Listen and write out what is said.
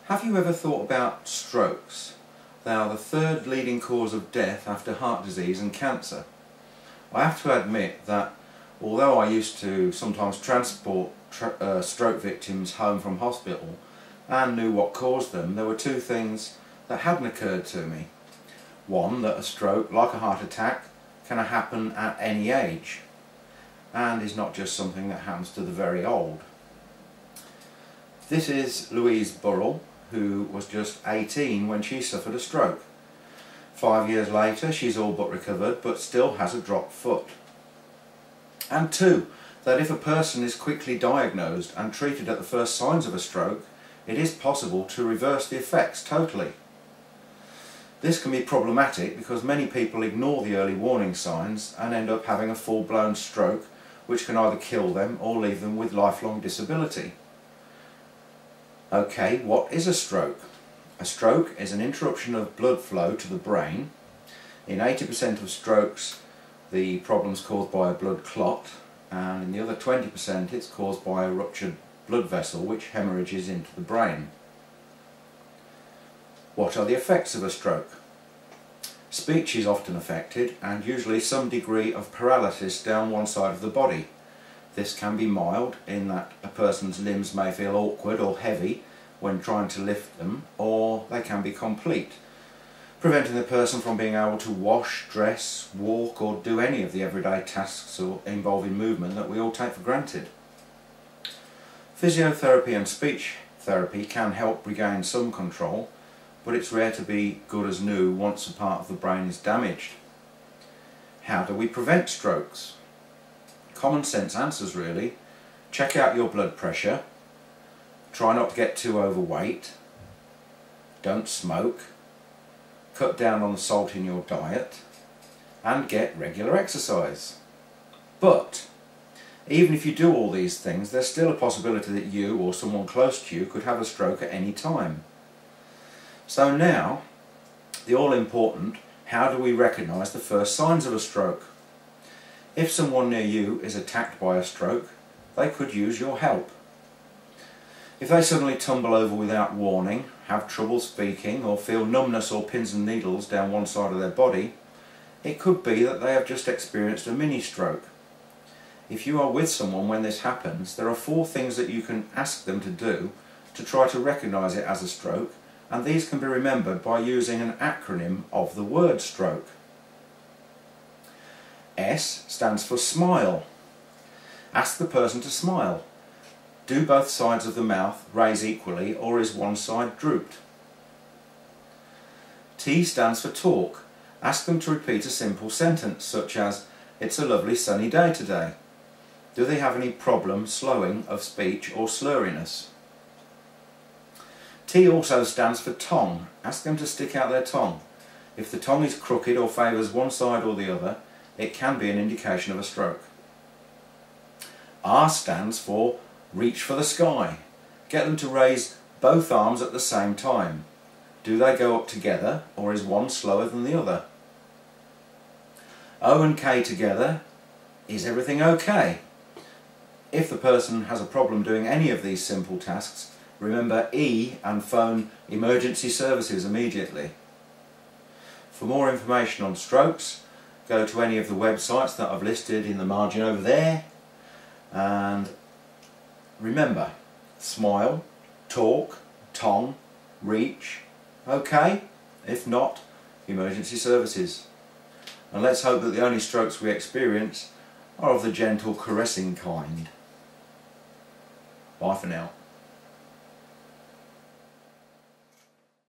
Have you ever thought about strokes? They are the third leading cause of death after heart disease and cancer. I have to admit that although I used to sometimes transport stroke victims home from hospital and knew what caused them, there were two things that hadn't occurred to me. One, that a stroke, like a heart attack, can happen at any age and is not just something that happens to the very old. This is Louise Burrell, who was just 18 when she suffered a stroke. 5 years later she's all but recovered, but still has a dropped foot. And two, that if a person is quickly diagnosed and treated at the first signs of a stroke, it is possible to reverse the effects totally. This can be problematic because many people ignore the early warning signs and end up having a full-blown stroke, which can either kill them or leave them with lifelong disability. Okay, what is a stroke? A stroke is an interruption of blood flow to the brain. In 80% of strokes, the problem is caused by a blood clot, and in the other 20% it's caused by a ruptured blood vessel which hemorrhages into the brain. What are the effects of a stroke? Speech is often affected, and usually some degree of paralysis down one side of the body. This can be mild in that a person's limbs may feel awkward or heavy when trying to lift them, or they can be complete, preventing the person from being able to wash, dress, walk or do any of the everyday tasks involving movement that we all take for granted. Physiotherapy and speech therapy can help regain some control, but it's rare to be good as new once a part of the brain is damaged. How do we prevent strokes? Common sense answers really. Check out your blood pressure, try not to get too overweight, don't smoke, cut down on the salt in your diet, and get regular exercise. But even if you do all these things, there's still a possibility that you or someone close to you could have a stroke at any time. So now, the all-important, how do we recognise the first signs of a stroke? If someone near you is attacked by a stroke, they could use your help. If they suddenly tumble over without warning, have trouble speaking, or feel numbness or pins and needles down one side of their body, it could be that they have just experienced a mini-stroke. If you are with someone when this happens, there are 4 things that you can ask them to do to try to recognise it as a stroke, and these can be remembered by using an acronym of the word stroke. S stands for smile. Ask the person to smile. Do both sides of the mouth raise equally, or is one side drooped? T stands for talk. Ask them to repeat a simple sentence such as, "It's a lovely sunny day today." Do they have any problem slowing of speech or slurriness? T also stands for tongue. Ask them to stick out their tongue. If the tongue is crooked or favours one side or the other, it can be an indication of a stroke. R stands for reach for the sky. Get them to raise both arms at the same time. Do they go up together, or is one slower than the other? O and K together, is everything okay? If the person has a problem doing any of these simple tasks, remember E and phone emergency services immediately. For more information on strokes, go to any of the websites that I've listed in the margin over there, and remember, smile, talk, tongue, reach, okay? If not, emergency services. And let's hope that the only strokes we experience are of the gentle, caressing kind. Bye for now.